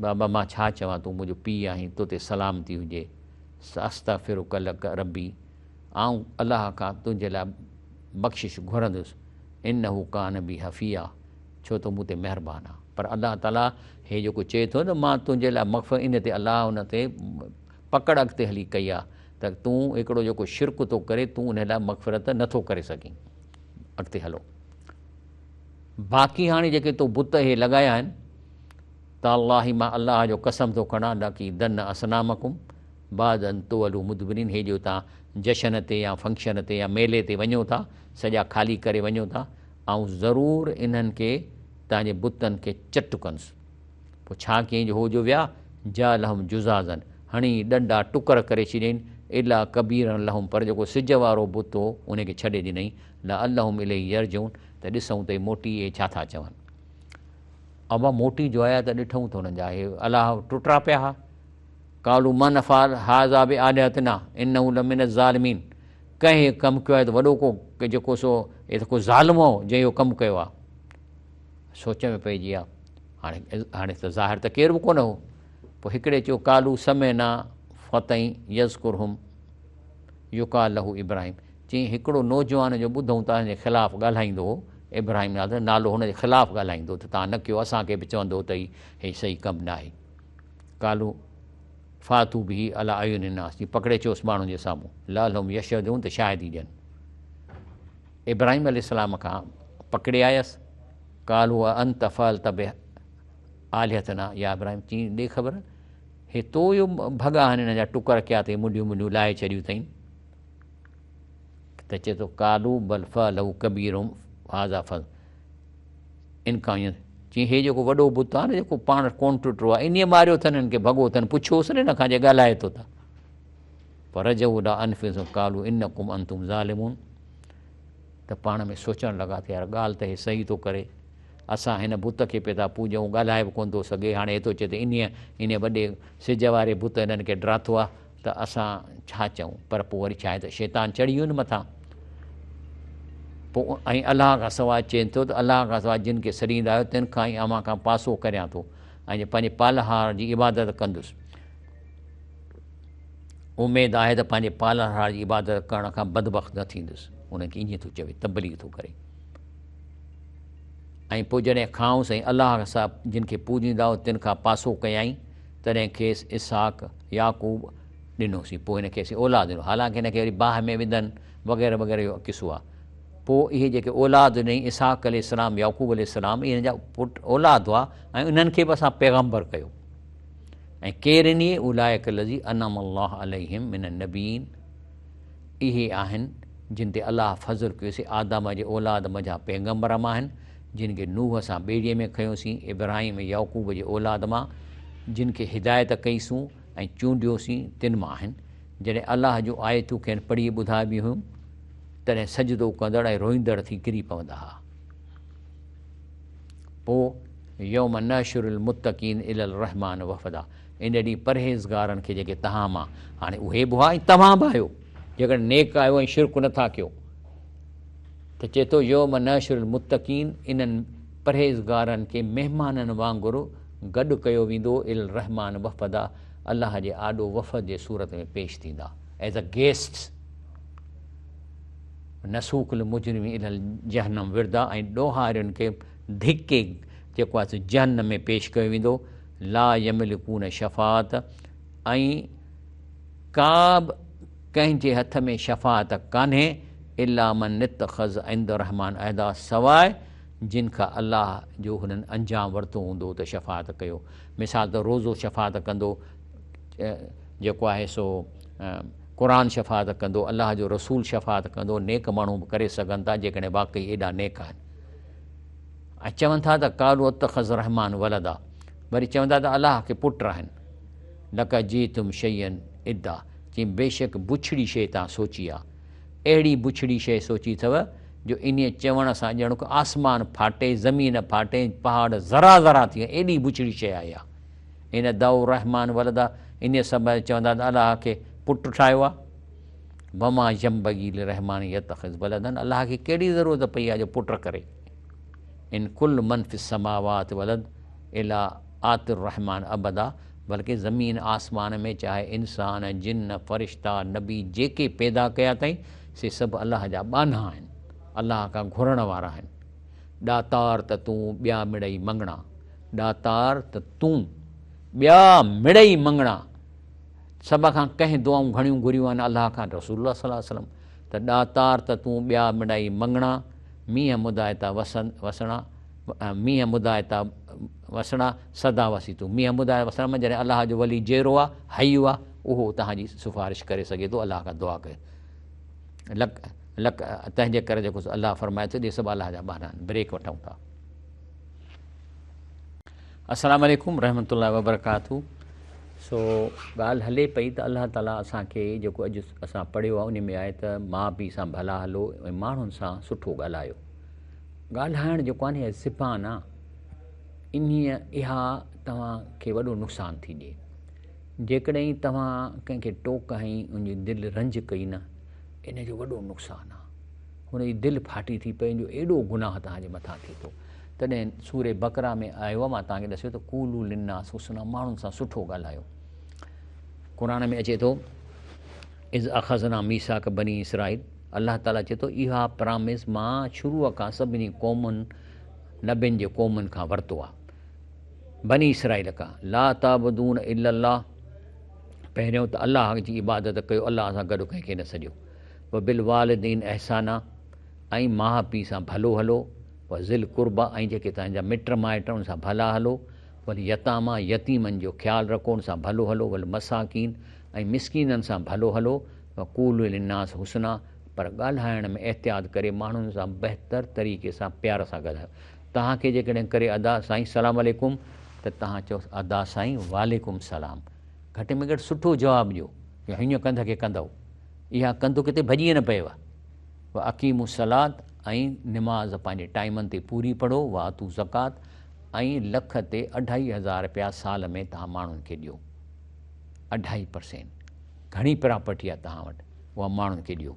बाबा मां छा चवां, तूं मुंहिंजो पीउ आहीं, तो ते सलामती हुजे। अस्तग़फिरुक लक रब्बी, आऊं अलाह खां तुंहिंजे लाइ बख़्शिश घुरंदुसि। इन्नहू कान बि हफ़िया, छो त मूं ते महिरबानी आहे। पर अलाह ताला हे जेको चए थो न, मां तुंहिंजे लाइ मग़फ़िरत, इन ते अलाह उन ते पकड़ अॻिते हली कई आहे त तूं हिकिड़ो जेको शिरक थो करे, तूं उन लाइ मग़फ़िरत नथो करे सघीं। अॻिते हलो, बाक़ी हाणे जेके तो बुत इहे लॻाया आहिनि, त अलाही मां अलाह जो कसम थो खणां, लाकी दन असनामकुम बादन तोअलू मुदबिरीन, हे जो तव्हां जशन ते या फंक्शन ते या मेले ते वञो था, सॼा ख़ाली करे वञो था, ऐं ज़रूरु इन्हनि खे तव्हांजे बुतनि खे चट कंदुसि। पोइ छा कयईं जो हो जो विया, जा लहम जुज़ाज़न, हणी ॾंडा टुकर करे छॾियईं, इला कबीरन लहम, पर जेको सिज वारो बुत हो उनखे छॾे ॾिनई। ल अल्लहुम इलैहि यरजून, त ॾिसूं त मोटी इहे छा था चवनि। अबा मोटी जो आया त ॾिठूं त हुननि जा इहे अलाह टुटरा पिया हा। कालू मन फ़ाल हाज़ा बि आलिहतना इन्नहू लमिन ज़ालिमीन, कंहिं कमु कयो आहे त वॾो को जेको सो हे त को ज़ालिम हो जंहिं इहो कमु कयो आहे। सोच में पइजी विया, हाणे त ज़ाहिर त केर बि कोन हो। पोइ हिकिड़े चयो कालू समेना फ़तई यज़कुरहुम युकाल लहू इब्राहिम, चई हिकिड़ो नौजवान जो ॿुधूं तव्हांजे ख़िलाफ़ु ॻाल्हाईंदो हो, इब्राहिम नालो हुनजे ख़िलाफ़ु ॻाल्हाईंदो, त तव्हां न कयो, असांखे बि चवंदो त हीउ सही कमु न आहे। कालू फातू बि अला अयुनिनास, पकड़े चयोसि माण्हुनि जे साम्हूं, लालहुम यशहदून, त शायदि ई ॾियनि। इब्राहिम अलैहिस्सलाम खां पकड़े आयसि, कालू अंत फ़अलत बि आलिहतना या इब्राहिम, चई ॾे ख़बर, हे तो इहो भॻा आहिनि, हिन जा टुकर कया अथई, मुंडियूं मुंडियूं लाहे छॾियूं अथई। त चए थो कालू बल फ़अलहू कबीरुहुम हाज़ा फ़ज़, इनखां ईअं चई हे जेको वॾो बुत आहे न, जेको पाण कोन टुटरो आहे, इन मारियो अथनि, हिन खे भॻो अथनि, पुछोसि न हिन खां जे ॻाल्हाए थो त। पर रजऊ ॾा अनफिस कालू इन्नकुम अंतुम ज़ालिमून, त पाण में सोचणु लॻा त यार ॻाल्हि त हे सही थो करे, असां हिन बुत खे पिया था पूॼूं, ॻाल्हाए बि कोन थो सघे, हाणे हे थो चए त इन वॾे सिज वारे बुत हिननि खे ड्राथो आहे, त असां छा चऊं। पर पोइ वरी छा आहे त शैतान चढ़ी वियो न मथां। पोइ ऐं अलाह खां सवाइ चए थो त अलाह खां सवाइ जिन खे सॾींदा आहियो, तिन खां ई अव्हां खां पासो करियां थो, ऐं पंहिंजे पालहार जी इबादत कंदुसि। उमेदु आहे त पंहिंजे पालहार जी इबादत करण खां बदबख़्त न थींदुसि, उनखे ईअं थो चवे, तबलीग थो करे। ऐं पोइ जॾहिं खाऊं साईं अलाह सां जिन खे पूॼींदा हुओ, तिन खां पासो कयईं, तॾहिं खेसि इसहाक याकूब ॾिनोसीं, पोइ हिनखे असीं औलाद ॾिनो, हालांकि हिनखे वरी बाहि में विधनि वग़ैरह वग़ैरह जो किसो आहे। पोइ इहे जेके औलाद ॾिनई, इसहाक अलैहिस्सलाम याकूब अलैहिस्सलाम, इहे हिन जा पुट औलाद हुआ, ऐं उन्हनि खे बि असां पैगम्बर कयो। ऐं केरु इन उलाइक लज़ी अनम अल्लाह अलैहिम मिन नबीन, इहे आहिनि जिन ते अलाह फज़ल कयोसीं आदम जे औलाद मंझां पैगम्बर मां आहिनि, जिन खे नूह सां ॿेड़ीअ में खयोसीं, इब्राहिम याकूब जे औलाद मां, जिन खे हिदायत कईसूं ऐं चूंडियोसीं, तिन मां आहिनि। जॾहिं अलाह जूं आयतूं खेनि पढ़ी ॿुधाइबियूं हुयूं, तॾहिं सजदो कंदड़ ऐं रोईंदड़ थी किरी पवंदा हुआ। पोइ यौम नहशुरुल मुत्तक़ीन इलल रहमान वफ़दा, इन ॾींहुं परहेज़गारनि खे जेके तव्हां मां, हाणे उहे बि हुआ ऐं तव्हां बि आहियो, जेकॾहिं नेक आहियो ऐं शिरक नथा कयो, त चए थो यौम नहशुरुल मुत्तक़ीन, इन्हनि परहेज़गारनि खे महिमाननि वांगुरु गॾु कयो वेंदो, इल रहमान वफ़दा, अलाह जे आॾो वफ़द जे सूरत में पेश थींदा, एज़ अ गेस्ट। नसूकुल मुजरिमी इलल जहन्नम विरदा, ऐं ॾोहारियुनि खे धिके जेको आहे जहन्नम में पेश कयो वेंदो। ला यमलिकून शफ़ात, ऐं का बि कंहिंजे हथ में शफ़ात कान्हे इला मन नितख़ज़ इंद रहमान अहदा, सवाइ जिन खां अलाह जो हुननि अंजाम वरितो हूंदो त शफ़ात कयो। मिसाल त रोज़ो शफ़ात कंदो, जेको आहे सो क़ुरान शफ़ात कंदो, अलाह जो रसूल शफ़ात कंदो, नेक माण्हू बि करे सघनि था जेकॾहिं वाक़ई एॾा नेक आहिनि। ऐं चवनि था त कालू अतख़ज़ रहमान वलदा, वरी चवंदा त अलाह खे पुट आहिनि। लक जी तुम शयन इदा, चई बेशक बुछड़ी शइ तव्हां सोची आहे, अहिड़ी बुछड़ी शइ सोची अथव जो इन चवण सां ॼण को आसमान फाटे, ज़मीन फाटे, पहाड़ ज़रा ज़रा थी, एॾी बुछड़ी शइ आई आहे। इन दाऊ रहमान वलदा, इन समय चवंदा त अलाह खे पुटु ठाहियो आहे। वमा यंबग़ी रहमान यतख़िज़ वलदन, अलाह खे कहिड़ी ज़रूरत पई आहे जो पुटु करे। इन कुल मन फ़िस समावात वलद इला आतिर रहमान अबदा, बल्कि ज़मीन आसमान में चाहे इंसान, जिन, फ़रिश्ता, नबी जेके पैदा कया अथई से सभु अलाह जा बाना आहिनि, अलाह खां घुरण वारा आहिनि। ॾातार त तूं ॿिया मिड़ई मंगणा, ॾातार त तूं ॿिया मिड़ई मंगणा, सभ खां कंहिं दुआऊं घणियूं घुरियूं आहिनि अलाह खां, रसूलुल्लाह सल्लल्लाहु अलैहि वसल्लम। त ॾातार त तूं ॿिया मिड़ई मंगणा, मींहं मुदायता वसणा, मींहं मुदायता वसणा सदा वसी तूं, मींहं मुदाए वसण में जॾहिं अलाह जो वली जहिड़ो आहे, हयू आहे, उहो तव्हांजी सिफ़ारिश करे सघे थो, अलाह खां दुआ कयो। लक लक तंहिंजे करे जेको अलाह फरमाए थो, इहे सभु अलाह जा बाना आहिनि। ब्रेक वठूं था। अस्सलाम वालेकुम रहमतुल्लाहि वबरकातुहू। सो ॻाल्हि हले पई त अलाह ताला असांखे जेको अॼु असां पढ़ियो आहे उन में आहे त माउ पीउ सां भला हलो ऐं माण्हुनि सां सुठो ॻाल्हायो। ॻाल्हाइणु जेको आहे न ज़बान आहे, इहा तव्हांखे वॾो नुक़सानु थी ॾिए। जेकॾहिं तव्हां कंहिंखे टोक हईं, उनजी दिलि रंज कई न, इन जो वॾो नुक़सानु आहे। हुनजी दिलि फाटी थी पए, जो एॾो गुनाह तव्हांजे मथां थिए थो। तॾहिं सूरे बकरा में आयो आहे, मां तव्हांखे ॾसियो त कूलू लिन्नास हुस्ना, माण्हुनि सां सुठो ॻाल्हायो। क़ुरान में अचे थो इज़ अख़ज़ना मीसाक बनी इसराइल, अलाह ताला चए थो इहा प्रामिस मां शुरूअ खां सभिनी क़ौमुनि, नबियुनि जे क़ौमुनि खां वरितो आहे। बनी इसराइल खां, ला ताबुदून इल्लल्लाह, पहिरियों त अलाह जी इबादत कयो, अलाह सां गॾु कंहिंखे न सॼो। व बिल वालिदीन अहसाना, ऐं माउ पीउ सां भलो हलो। व ज़िल कुर्बा, ऐं जेके तव्हांजा मिट माइट उन सां भला हलो। वरी यतामा, यतीमनि जो ख़्यालु रखो, उन सां भलो हलो। वल मसाकीन, ऐं मिसकीननि सां भलो हलो। व कूल लिन्नास हुस्ना, पर ॻाल्हाइण में एहतियात करे माण्हुनि सां बहितर तरीक़े सां प्यार सां ॻाल्हायो। तव्हांखे जेकॾहिं करे अदा साईं सलाम वालेकुम, त तव्हां चओ अदा साईं वालेकुम सलाम। घटि में घटि सुठो जवाबु ॾियो, या हीअं कंध खे कंदव, इहा कंधु किथे भॼी न पएव। व अकीमु सलात, ऐं निमाज़ पंहिंजे टाइमनि ते पूरी पढ़ो। वातू ज़कात, ऐं लख ते 2500 रुपया साल में तव्हां माण्हुनि खे ॾियो। 2.5% घणी प्रॉपर्टी आहे तव्हां वटि, उहा माण्हुनि खे ॾियो।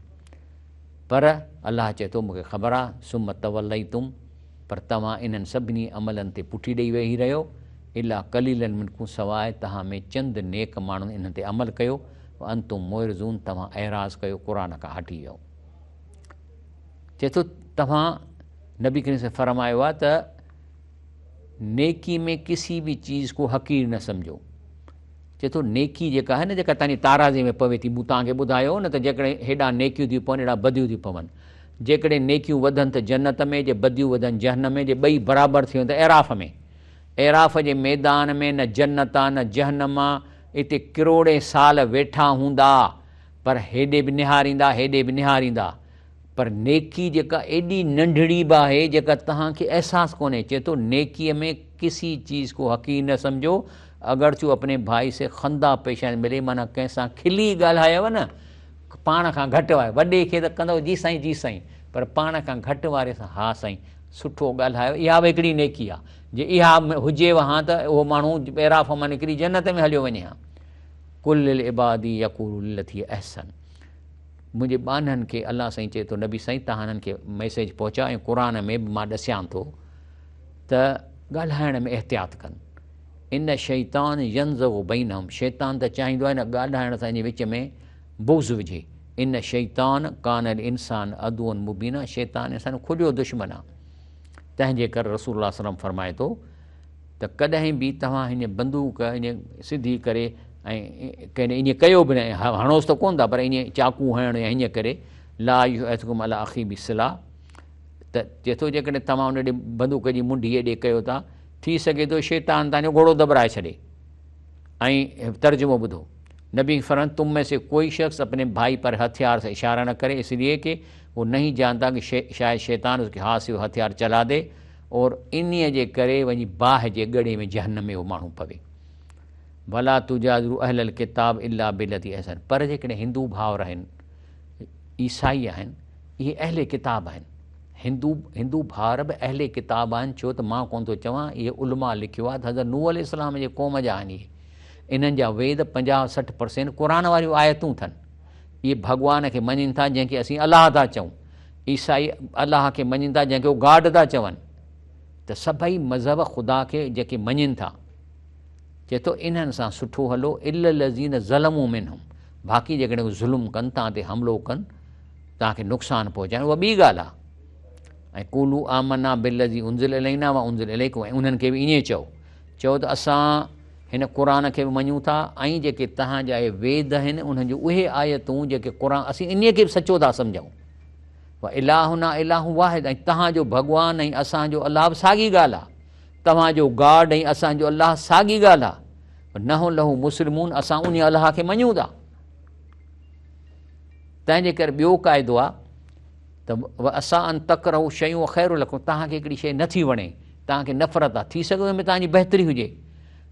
पर अलाह चए थो मूंखे ख़बर आहे, सुम तवलई तुम, पर तव्हां इन्हनि सभिनी अमलनि ते पुठी ॾेई वेही रहियो। इला कलीलनि मिनकुम, सवाइ तव्हां में चंद नेक माण्हुनि इन्हनि ते अमल कयो। अंतुम मोइरज़ून, तव्हां एराज़ कयो, क़ुरान खां हटी वियो। चए थो तव्हां, नबी करीम से फरमायो आहे त नेकी में किसी भी चीज़ को हक़ीर न सम्झो। चए थो नेकी जेका आहे न, जेका तव्हांजी ताराज़े में पवे थी, मूं तव्हांखे ॿुधायो न त जेकॾहिं हेॾा नेकियूं थियूं पवनि, हेॾा बदियूं थियूं पवनि। जेकॾहिं नेकियूं वधनि त जन्नत में, जे बदियूं वधनि जहन्नम में, जे ॿई बराबरि थियूं त एराफ़ में। एराफ़ जे मैदान में न जन्नत आहे न जहन्नम आहे। इते किरोड़े साल वेठा हूंदा, पर हेॾे बि निहारींदा, हेॾे बि निहारींदा। पर नेकी जेका एॾी नंढड़ी बि आहे, जेका तव्हांखे अहसासु कोन्हे। चए थो नेकीअ में किसी चीज़ को हक़ीर न सम्झो। अगरि तूं अपने भाई से खंदा पेशान मिले, माना कंहिंसां खिली ॻाल्हायव न, पाण खां घटि वारे, वॾे खे त कंदव जी साईं जी साईं, पर पाण खां घटि वारे सां हा साईं सुठो ॻाल्हायो। इहा बि हिकिड़ी नेकी आहे। जे इहा हुजेव हा त उहो माण्हू एराफ़ मां निकिरी जन्नत में हलियो वञे हा। कुल इबादी यक़ूलु लती अहसन, मुंहिंजे ॿाननि खे अलाह साईं चए थो नबी साईं तव्हां हिननि खे मैसेज पहुचायो। ऐं क़ुरान में बि मां ॾसियां थो त ॻाल्हाइण में एहतियात कनि। इन शैतान यंज़गु बैनहुम, शैतान त चाहींदो आहे न ॻाल्हाइण सां इन विच में बुग़्ज़ विझे। इन शैतान कान इंसान अदुअन मुबीना, शैतान इंसान खुलियो दुश्मन आहे। तंहिंजे करे रसूलुल्लाह सल्लल्लाहु अलैहि वसल्लम फरमाए थो त कॾहिं बि तव्हां हिन बंदूक ईअं सिधी करे ऐं कंहिं ईअं कयो बि न, हणोसि त कोन था पर ईअं चाकू हणणु या हीअं करे ला इहो एथकुम अला अखी बि सिला, त चए थो जेकॾहिं तव्हां उन ॾे बंदूक जी मुंडी हेॾे कयो था, थी सघे थो शैतान तव्हांजो घोड़ो दॿराए छॾे। ऐं तर्जुमो ॿुधो, नबी फरमाया तुम में से कोई शख्स अपने भाई पर हथियार से इशारा न करे इसलिए कि वो नहीं जानता कि शायद शैतान उसके हाथ से वो हथियार चला दे और इन्हीअ जे करे वञी बाहि जे ॻड़े में जहन्नम में उहो माण्हू पवे। भला तुजादिलु अहलल किताब इल्ला बिल्लती अहसन, पर जेकॾहिं हिंदू भाउर आहिनि, ईसाई आहिनि, इहे अहले किताब आहिनि। हिंदू भाउर बि अहले किताब आहिनि, छो त मां कोन थो चवां, इहे उलमा लिखियो आहे त हज़रत नूह अलैहिस्सलाम जे क़ौम जा आहिनि। इन्हनि जा वेद 50-60% क़ुरान वारियूं आयतूं अथनि। इहे भॻवान खे मञनि था जंहिंखे असीं अलाह था चऊं, ईसाई अलाह खे मञनि था जंहिंखे उहे गॉड था चवनि। त सभई मज़हब ख़ुदा खे जेके मञनि था, चए थो इन्हनि सां सुठो हलो इल्ल लज़ीन ज़लमू मिनहुम, बाक़ी जेकॾहिं उहे ज़ुल्म कनि तव्हां ते हमलो कनि, तव्हांखे नुक़सानु पहुचाइनि, उहा ॿी ॻाल्हि आहे। ऐं कुलू आमना बिल्लज़ी उंज़िल इलैना व उंज़िल इलैकुम, ऐं उन्हनि खे बि ईअं चओ त असां हिन क़ुरान खे बि मञूं था ऐं जेके तव्हांजा इहे वेद आहिनि उन्हनि जूं उहे आयतूं जेके क़ुरान, असीं इन खे बि सचो था सम्झूं। इलाहुना इलाहु वाहिद, ऐं तव्हांजो भॻवानु ऐं असांजो अलाह बि साॻी ॻाल्हि आहे। तव्हांजो गॉड ऐं असांजो अलाह साॻी ॻाल्हि आहे। नहो लहू मुस्लिमून, असां उन अलाह खे मञूं था। तंहिंजे करे ॿियो क़ाइदो आहे त असां अन तक रहूं शयूं ख़ैरु लखूं, तव्हांखे हिकिड़ी शइ नथी वणे, तव्हांखे नफ़रत आहे, थी सघे हुन में तव्हांजी बहितरी हुजे।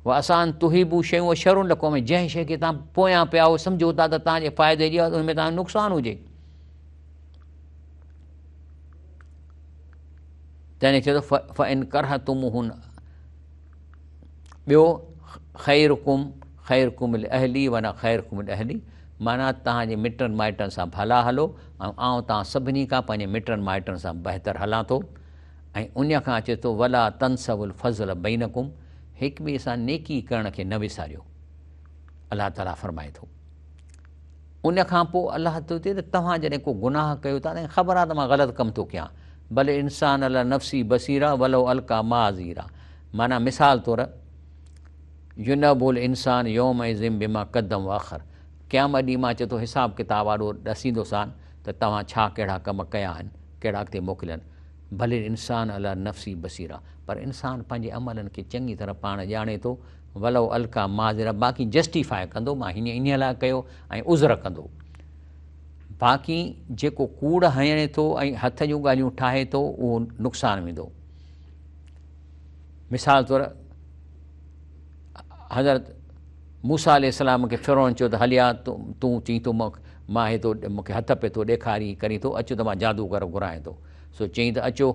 असां अन तुहिबू शयूं शरुं लखूं, में जंहिं शइ खे तव्हां पोयां पिया हो सम्झो था त तव्हांजे फ़ाइदे जी आहे, हुन में तव्हांजो नुक़सानु हुजे। तंहिंजे चए थो फ इन करह तुम हुन, ॿियो ख़ैरुकुम अहली वना ख़ैरुकुम अहली, माना तव्हांजे मिटनि माइटनि सां भला हलो ऐं आउं तव्हां सभिनी खां पंहिंजे मिटनि माइटनि सां बहितर हलां थो। ऐं उन खां अचे थो वला तनसवुल फज़ल बैनकुम, हिक ॿिए सां नेकी करण खे न विसारियो, अलाह ताला फरमाए थो। उन खां पोइ अलाह थो चए त तव्हां जॾहिं को गुनाह कयो था त ख़बर आहे त मां ग़लति कमु थो कयां, भले इंसान अला नफ़्सी बसीरा वलो अलका माज़ीरा, माना मिसाल तौरु युनबुल इंसान योम ज़िम बिमा क़दम वाख़र, क़यामत ॾींहुं मां चए थो हिसाब किताब वारो ॾसींदोसान त तव्हां छा कहिड़ा कम कया आहिनि, कहिड़ा अॻिते मोकिलियनि। भले इंसान अला नफ़्सी बसीरा, पर इंसानु पंहिंजे अमलनि खे चङी तरह पाण ॼाणे थो। वलो अलका माज़िरा, बाक़ी जस्टिफाए कंदो, मां इन लाइ कयो ऐं उज़र कंदो। बाक़ी जेको कूड़ हणे थो ऐं हथ जूं ॻाल्हियूं ठाहे थो उहो नुक़सानु वेंदो। मिसाल तौरु हज़रत मूसा अलैहिस्सलाम खे फ़िरौन चयो त हलिया तूं चई थो मां हे थो मूंखे हथ पे थो ॾेखारी करी थो, अचो त मां जादूगर घुरायां थो। सो चई त अचो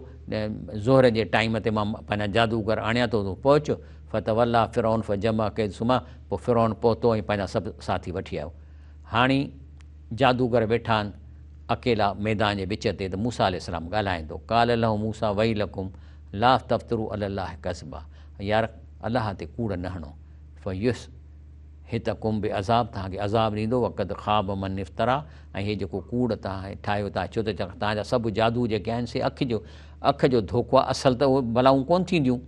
ज़ोहर जे टाइम ते मां पंहिंजा जादूगर आणियां थो, तूं पहुच। फ़तवल्ला फ़िरौन फ़जमा कैद सुमा, पोइ फ़िरौन पहुतो ऐं पंहिंजा सभु साथी वठी आयो। हाणे जादूगर वेठा आहिनि अकेला मैदान जे विच ते, त मूसा अलैहिस्सलाम ॻाल्हाए थो, काल लहू मूसा वई लकुम ला तफ़्तरू अलाह कस्बा, यार अलाह ते कूड़ न हणो, फ़युस हित कुम बि अज़ाब, तव्हांखे अज़ाब ॾींदो, वक़्तु ख़्वाब मन इफ़्तरा, ऐं हे जेको कूड़ तव्हां ठाहियो था, छो त तव्हांजा सभु जादू जेके आहिनि से अखि जो धोखो आहे, असल त उहे भलाऊं कोन्ह थींदियूं।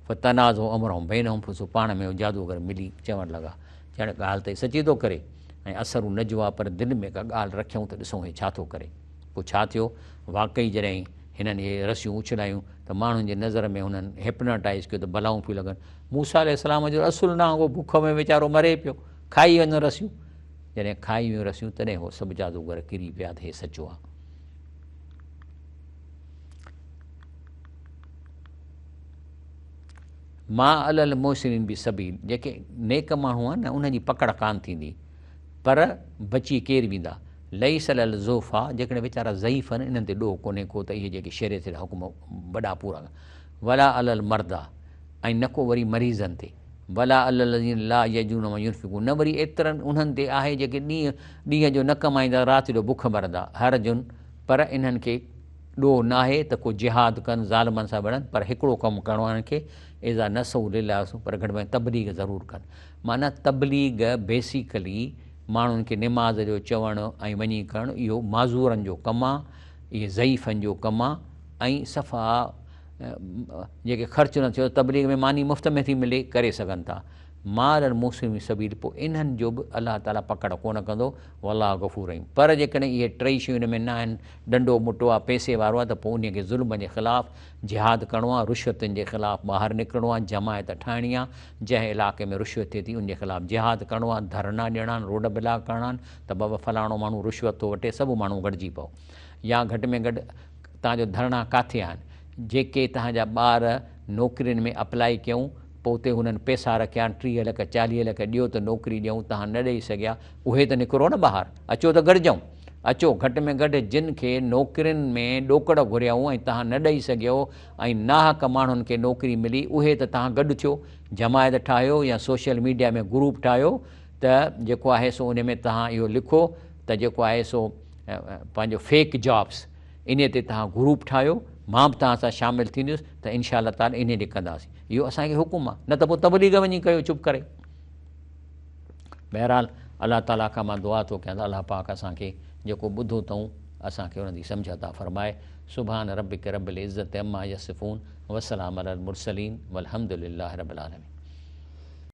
तनाज़ो अमरहूं भेनहूं, पोइ पाण में जादूगर मिली चवणु लॻा, ॼण ॻाल्हि त सची थो करे ऐं असरु नजवा, पर दिलि में का ॻाल्हि रखियऊं त ॾिसूं हे छा थो करे। पोइ छा थियो, वाक़ई जॾहिं हिननि इहे रसियूं उछलायूं त माण्हुनि जे नज़र में हुननि हिप्नोटाइज़ कयो त भलाऊं पियूं लॻनि। मूसा अलैहिस्सलाम जो असुलु न, उहो बुख में वीचारो मरे पियो, खाई वञनि रसियूं। जॾहिं खाई वियूं रसियूं तॾहिं उहो सभु जादूगर किरी पिया त हे सचो आहे। मां अलल मोहसिनीन बि सभी, जेके नेक माण्हू आहिनि न उन्हनि जी पकड़ कान थींदी, पर बची केरु वेंदा। लई सलल ज़ोफ़ा, जेकॾहिं वीचारा ज़ईफ़ आहिनि, इन्हनि ते ॾोह कोन्हे को त इहे जेके शरीयत जा हुकुम वॾा पूरा, वला अलल मर्दा, ऐं न को वरी मरीज़नि ते, वला अलल ला यजून युनफ़िकून, न वरी एतिरनि उन्हनि ते आहे जेके ॾींहं जो न कमाईंदा, राति जो बुख मरंदा, हर जुन, पर इन्हनि खे ॾोह न आहे त को जिहाद कनि, ज़ालिमनि सां विढ़नि, पर हिकिड़ो कमु करिणो आहे हिननि खे, एज़ा नसऊ लिलासू, पर घटि में तबलीग ज़रूरु कनि। माना तबलीग बेसिकली माण्हुनि खे निमाज़ जो चवणु ऐं वञी करणु, इहो माज़ूरनि जो कमु आहे, इहे ज़ईफ़नि जो कमु आहे, ऐं सफ़ा जेके ख़र्चु न थियो तबलीग में मानी मुफ़्त में थी मिले करे सघनि था। माल ऐं मौसमी सबील पोइ इन्हनि जो बि अलाह ताला पकड़ कोन कंदो, वल्लाह गफ़ूर रहीम। पर जेकॾहिं इहे टई शयूं हिन में न आहिनि, डंडो मुटो आहे, पैसे वारो आहे, त पोइ उन खे ज़ुल्म जे ख़िलाफ़ु जिहाद करिणो आहे, रुश्वतुनि जे ख़िलाफ़ु ॿाहिरि निकिरणो आहे, जमायत ठाहिणी आहे, जंहिं इलाइक़े में रुश्वत थिए थी उन जे ख़िलाफ़ु जिहाद करिणो आहे, धरना ॾियणा आहिनि, रोड ब्लॉक करणा आहिनि, त बाबा फलाणो माण्हू रुश्वत थो वठे, सभु माण्हू गॾिजी पओ। या घटि में घटि तव्हांजो धरना किथे आहिनि, जेके तव्हांजा ॿार नौकिरियुनि में अप्लाई कयूं, पोइ उते हुननि पैसा रखिया आहिनि 30 लख 40 लख ॾियो त नौकिरी ॾियूं, तव्हां न ॾेई सघिया, उहे त निकिरो न ॿाहिरि, अचो त गॾिजऊं, अचो घटि में घटि जिन खे नौकिरियुनि में ॾोकड़ घुरियाऊं ऐं तव्हां न ॾेई सघियो ऐं नाहक माण्हुनि खे नौकिरी मिली, उहे त तव्हां गॾु थियो, जमायत ठाहियो या सोशल मीडिया में ग्रुप ठाहियो, त जेको आहे सो उन में तव्हां इहो लिखो त जेको आहे सो पंहिंजो फेक जॉब्स, इन ते तव्हां ग्रुप ठाहियो, मां बि तव्हां सां शामिलु थींदुसि, त इनशा अलाह ताला इन ॾे कंदासीं। इहो असांखे हुकुम आहे, न त पोइ तबलीग वञी कयो चुप करे। बहरहाल अलाह ताला खां मां दुआ थो कयां त अलाह पाक असांखे जेको ॿुधो अथऊं असांखे हुन जी सम्झ अता फ़रमाए। सुभान रब्बिक रब्बिल इज़्ज़ति अम्मा यसिफ़ून वसलाम अलल मुरसलीन वल्हम्दुलिल्लाहि रब्बिल आलमीन।